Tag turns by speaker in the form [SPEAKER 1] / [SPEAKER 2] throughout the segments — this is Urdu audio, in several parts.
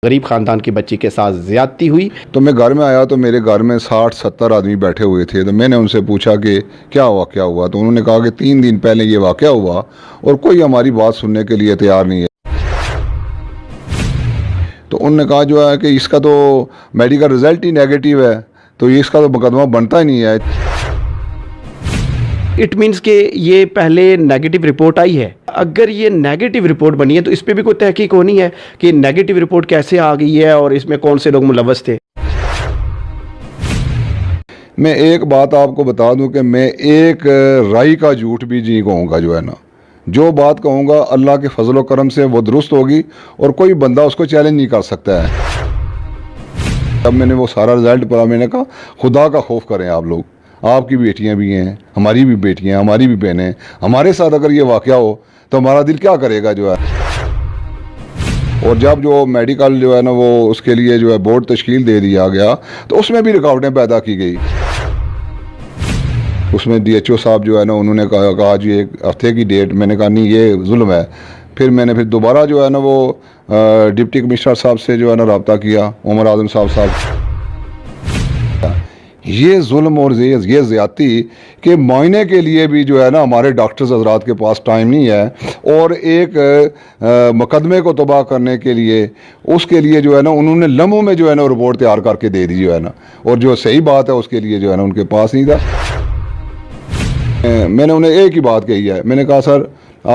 [SPEAKER 1] غریب خاندان کی بچی کے ساتھ زیادتی ہوئی۔
[SPEAKER 2] تو میں گھر میں آیا تو میرے گھر میں 60-70 آدمی بیٹھے ہوئے تھے، تو میں نے ان سے پوچھا کہ کیا ہوا، تو انہوں نے کہا کہ 3 دن پہلے یہ واقعہ ہوا اور کوئی ہماری بات سننے کے لیے تیار نہیں ہے۔ تو انہوں نے کہا جو ہے کہ اس کا تو میڈیکل رزلٹ ہی نیگیٹو ہے، تو اس کا تو مقدمہ بنتا ہی نہیں ہے۔
[SPEAKER 1] اٹ مینس کہ یہ پہلے نیگیٹو رپورٹ آئی ہے، اگر یہ نیگیٹو رپورٹ بنی ہے تو اس پہ بھی کوئی تحقیق ہونی ہے کہ نیگیٹو رپورٹ کیسے آ گئی ہے اور اس میں کون سے لوگ ملوث تھے۔
[SPEAKER 2] میں ایک بات آپ کو بتا دوں کہ میں ایک رائی کا جھوٹ بھی نہیں کہوں گا، جو ہے نا، جو بات کہوں گا اللہ کے فضل و کرم سے وہ درست ہوگی اور کوئی بندہ اس کو چیلنج نہیں کر سکتا ہے۔ اب میں نے وہ سارا رزلٹ پڑھا، میں نے کہا خدا کا خوف کریں آپ لوگ، آپ کی بیٹیاں بھی ہیں، ہماری بھی بیٹیاں، ہماری بھی بہنیں، ہمارے ساتھ اگر یہ واقعہ ہو تو ہمارا دل کیا کرے گا جو ہے۔ اور جب جو میڈیکل جو ہے نا وہ اس کے لیے جو ہے بورڈ تشکیل دے دیا گیا تو اس میں بھی رکاوٹیں پیدا کی گئی۔ اس میں ڈی ایچ او صاحب جو ہے نا انہوں نے کہا جی 1 ہفتے کی ڈیٹ، میں نے کہا نہیں یہ ظلم ہے۔ پھر میں نے دوبارہ جو ہے نا وہ ڈپٹی کمشنر صاحب سے جو ہے نا رابطہ کیا، عمر اعظم صاحب یہ ظلم اور یہ زیادتی کہ معائنے کے لیے بھی جو ہے نا ہمارے ڈاکٹرز حضرات کے پاس ٹائم نہیں ہے، اور ایک مقدمے کو تباہ کرنے کے لیے اس کے لیے جو ہے نا انہوں نے لمحوں میں جو ہے نا رپورٹ تیار کر کے دے دی جو ہے نا، اور جو صحیح بات ہے اس کے لیے جو ہے نا ان کے پاس نہیں تھا۔ میں نے انہیں ایک ہی بات کہی ہے، میں نے کہا سر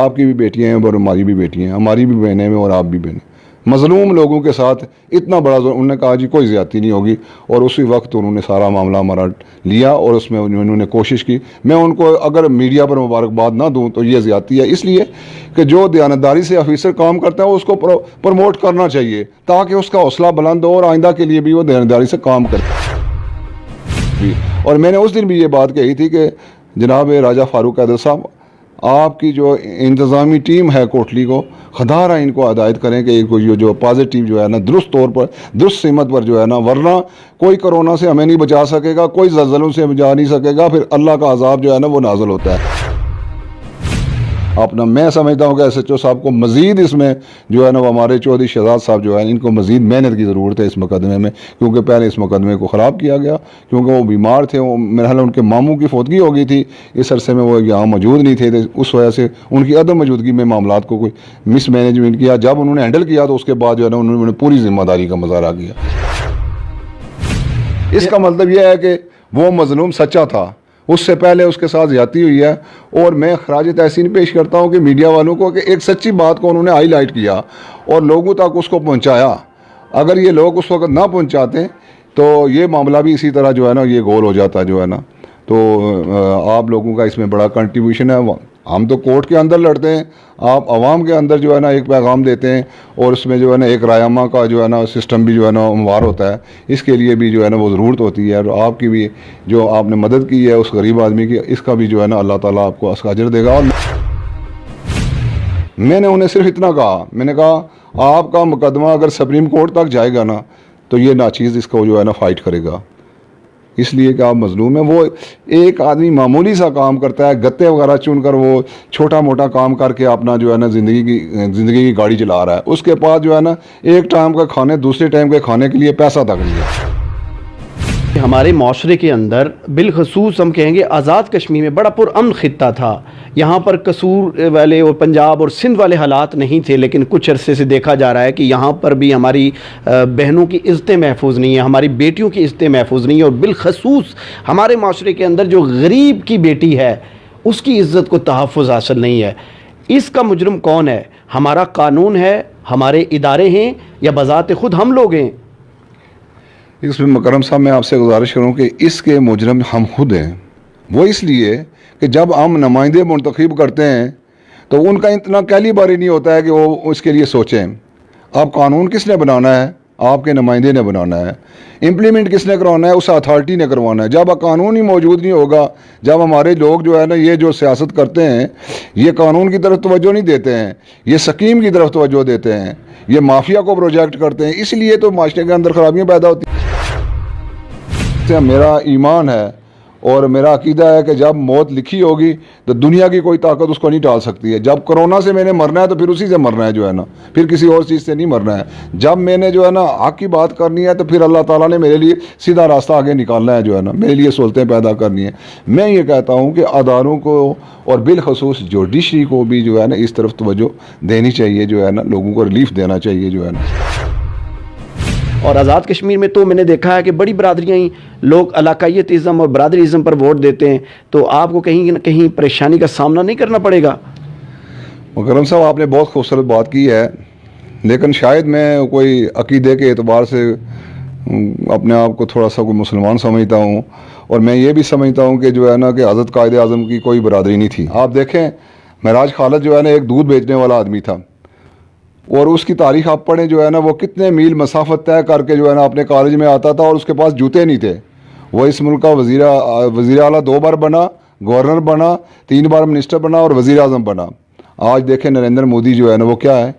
[SPEAKER 2] آپ کی بھی بیٹیاں ہیں اور ہماری بھی بیٹیاں ہیں، ہماری بھی بہنیں ہیں اور آپ بھی بہنیں، مظلوم لوگوں کے ساتھ اتنا بڑا انہوں نے کہا جی کوئی زیادتی نہیں ہوگی، اور اسی وقت انہوں نے سارا معاملہ ہمارا لیا اور اس میں انہوں نے کوشش کی۔ میں ان کو اگر میڈیا پر مبارکباد نہ دوں تو یہ زیادتی ہے، اس لیے کہ جو دیانتداری سے آفیسر کام کرتا ہے اس کو پروموٹ کرنا چاہیے تاکہ اس کا حوصلہ بلند ہو اور آئندہ کے لیے بھی وہ دیانتداری سے کام کرے۔ اور میں نے اس دن بھی یہ بات کہی تھی کہ جناب راجہ فاروق حیدر صاحب، آپ کی جو انتظامی ٹیم ہے کوٹلی کو خدا رہا ان کو ہدایت کریں کہ جو پازیٹیو جو ہے نا درست طور پر درست سمت پر جو ہے نا، ورنہ کوئی کرونا سے ہمیں نہیں بچا سکے گا، کوئی زلزلوں سے بچا نہیں سکے گا، پھر اللہ کا عذاب جو ہے نا وہ نازل ہوتا ہے۔ اپنا میں سمجھتا ہوں کہ ایس ایچ او صاحب کو مزید اس میں جو ہے نا وہ ہمارے چودھری شہزاد صاحب جو ہیں ان کو مزید محنت کی ضرورت ہے اس مقدمے میں، کیونکہ پہلے اس مقدمے کو خراب کیا گیا، کیونکہ وہ بیمار تھے، وہ میرا خیال ان کے ماموں کی فوتگی ہو گئی تھی، اس عرصے میں وہ یہاں موجود نہیں تھے، اس وجہ سے ان کی عدم موجودگی میں معاملات کو کوئی مس مینجمنٹ کیا۔ جب انہوں نے ہینڈل کیا تو اس کے بعد جو ہے نا انہوں نے پوری ذمہ داری کا مظاہرہ کیا۔ اس کا مطلب یہ ہے کہ وہ مظلوم سچا تھا، اس سے پہلے اس کے ساتھ زیادتی ہوئی ہے، اور میں خراج تحسین پیش کرتا ہوں کہ میڈیا والوں کو کہ ایک سچی بات کو انہوں نے ہائی لائٹ کیا اور لوگوں تک اس کو پہنچایا۔ اگر یہ لوگ اس وقت نہ پہنچاتے تو یہ معاملہ بھی اسی طرح جو ہے نا یہ گول ہو جاتا جو ہے نا۔ تو آپ لوگوں کا اس میں بڑا کنٹریبیوشن ہے۔ ہم تو کورٹ کے اندر لڑتے ہیں، آپ عوام کے اندر جو ہے نا ایک پیغام دیتے ہیں، اور اس میں جو ہے نا ایک رائے کا جو ہے نا سسٹم بھی جو ہے نا ہموار ہوتا ہے، اس کے لیے بھی جو ہے نا وہ ضرورت ہوتی ہے، اور آپ کی بھی جو آپ نے مدد کی ہے اس غریب آدمی کی، اس کا بھی جو ہے نا اللہ تعالیٰ آپ کو اس کا اجر دے گا۔ اور میں نے انہیں صرف اتنا کہا، میں نے کہا آپ کا مقدمہ اگر سپریم کورٹ تک جائے گا نا تو یہ ناچیز اس کو جو ہے نا فائٹ کرے گا، اس لیے کہ آپ مظلوم ہیں۔ وہ ایک آدمی معمولی سا کام کرتا ہے، گتے وغیرہ چن کر وہ چھوٹا موٹا کام کر کے اپنا جو ہے نا زندگی کی گاڑی چلا رہا ہے، اس کے پاس جو ہے نا ایک ٹائم کا کھانے دوسرے ٹائم کے کھانے کے لیے پیسہ تک نہیں ہے۔
[SPEAKER 1] ہمارے معاشرے کے اندر بالخصوص ہم کہیں گے آزاد کشمیر میں بڑا پرامن خطہ تھا، یہاں پر قصور والے اور پنجاب اور سندھ والے حالات نہیں تھے، لیکن کچھ عرصے سے دیکھا جا رہا ہے کہ یہاں پر بھی ہماری بہنوں کی عزتیں محفوظ نہیں ہیں، ہماری بیٹیوں کی عزتیں محفوظ نہیں ہیں، اور بالخصوص ہمارے معاشرے کے اندر جو غریب کی بیٹی ہے اس کی عزت کو تحفظ حاصل نہیں ہے۔ اس کا مجرم کون ہے؟ ہمارا قانون ہے، ہمارے ادارے ہیں، یا بذات خود ہم لوگ ہیں؟
[SPEAKER 2] اس میں مکرم صاحب میں آپ سے گزارش کروں کہ اس کے مجرم ہم خود ہیں۔ وہ اس لیے کہ جب ہم نمائندے منتخب کرتے ہیں تو ان کا اتنا کیلیبر نہیں ہوتا ہے کہ وہ اس کے لیے سوچیں۔ اب قانون کس نے بنانا ہے؟ آپ کے نمائندے نے بنانا ہے۔ امپلیمنٹ کس نے کروانا ہے؟ اس اتھارٹی نے کروانا ہے۔ جب قانون ہی موجود نہیں ہوگا، جب ہمارے لوگ جو ہے نا یہ جو سیاست کرتے ہیں یہ قانون کی طرف توجہ نہیں دیتے ہیں، یہ سکیم کی طرف توجہ دیتے ہیں، یہ مافیا کو پروجیکٹ کرتے ہیں، اس لیے تو معاشرے کے اندر خرابیاں پیدا ہوتی ہیں۔ میرا ایمان ہے اور میرا عقیدہ ہے کہ جب موت لکھی ہوگی تو دنیا کی کوئی طاقت اس کو نہیں ٹال سکتی ہے. جب کرونا سے میں نے مرنا ہے تو پھر اسی سے مرنا ہے جو ہے نا, پھر کسی اور چیز سے نہیں مرنا ہے. جب میں نے جو ہے نا حق کی بات کرنی ہے تو پھر اللہ تعالیٰ نے میرے لیے سیدھا راستہ آگے نکالنا ہے جو ہے نا, میرے لیے سہولتیں پیدا کرنی ہے. میں یہ کہتا ہوں کہ اداروں کو اور بالخصوص جوڈیشری کو بھی جو ہے نا اس طرف توجہ دینی چاہیے جو ہے نا, لوگوں کو ریلیف دینا چاہیے جو ہے نا.
[SPEAKER 1] اور آزاد کشمیر میں تو میں نے دیکھا ہے کہ بڑی برادریاں ہی لوگ علاقائیت ازم اور برادری ازم پر ووٹ دیتے ہیں, تو آپ کو کہیں نہ کہیں پریشانی کا سامنا نہیں کرنا پڑے گا.
[SPEAKER 2] مکرم صاحب آپ نے بہت خوبصورت بات کی ہے, لیکن شاید میں کوئی عقیدے کے اعتبار سے اپنے آپ کو تھوڑا سا کوئی مسلمان سمجھتا ہوں, اور میں یہ بھی سمجھتا ہوں کہ جو ہے نا کہ حضرت قائد اعظم کی کوئی برادری نہیں تھی. آپ دیکھیں معراج خالد جو ہے نا ایک دودھ بیچنے والا آدمی تھا, اور اس کی تاریخ آپ پڑھیں جو ہے نا وہ کتنے میل مسافت طے کر کے جو ہے نا اپنے کالج میں آتا تھا, اور اس کے پاس جوتے نہیں تھے. وہ اس ملک کا وزیر اعلیٰ 2 بار بنا, گورنر بنا, 3 بار منسٹر بنا اور وزیر اعظم بنا. آج دیکھیں نریندر مودی جو ہے نا وہ کیا ہے,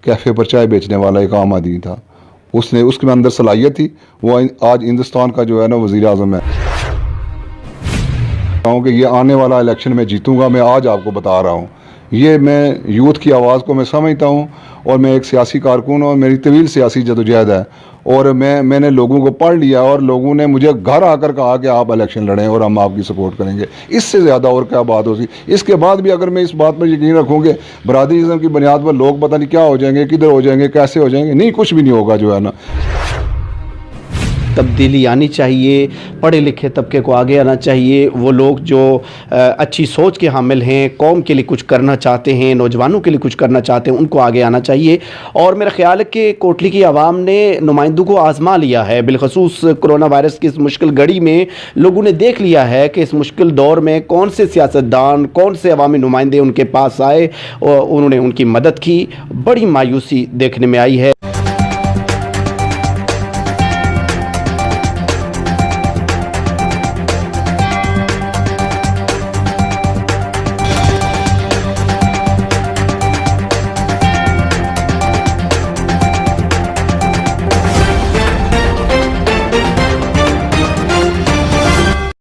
[SPEAKER 2] کیفے پر چائے بیچنے والا ایک عام آدمی تھا. اس کے اندر صلاحیت تھی, وہ آج ہندوستان کا جو ہے نا وزیر اعظم ہے. کہ یہ آنے والا الیکشن میں جیتوں گا, میں آج آپ کو بتا رہا ہوں. یہ میں یوتھ کی آواز کو میں سمجھتا ہوں, اور میں ایک سیاسی کارکن ہوں, اور میری طویل سیاسی جدوجہد ہے, اور میں نے لوگوں کو پڑھ لیا, اور لوگوں نے مجھے گھر آ کر کہا کہ آپ الیکشن لڑیں اور ہم آپ کی سپورٹ کریں گے. اس سے زیادہ اور کیا بات ہوگی. اس کے بعد بھی اگر میں اس بات پر یقین رکھوں گے برادری ازم کی بنیاد پر لوگ پتہ نہیں کیا ہو جائیں گے, کدھر ہو جائیں گے, کیسے ہو جائیں گے, نہیں کچھ بھی نہیں ہوگا جو ہے نا.
[SPEAKER 1] تبدیلی آنی چاہیے, پڑھے لکھے طبقے کو آگے آنا چاہیے. وہ لوگ جو اچھی سوچ کے حامل ہیں, قوم کے لیے کچھ کرنا چاہتے ہیں, نوجوانوں کے لیے کچھ کرنا چاہتے ہیں, ان کو آگے آنا چاہیے. اور میرا خیال ہے کہ کوٹلی کی عوام نے نمائندوں کو آزما لیا ہے, بالخصوص کرونا وائرس کی اس مشکل گھڑی میں لوگوں نے دیکھ لیا ہے کہ اس مشکل دور میں کون سے سیاستدان, کون سے عوامی نمائندے ان کے پاس آئے اور انہوں نے ان کی مدد کی. بڑی مایوسی دیکھنے میں آئی ہے.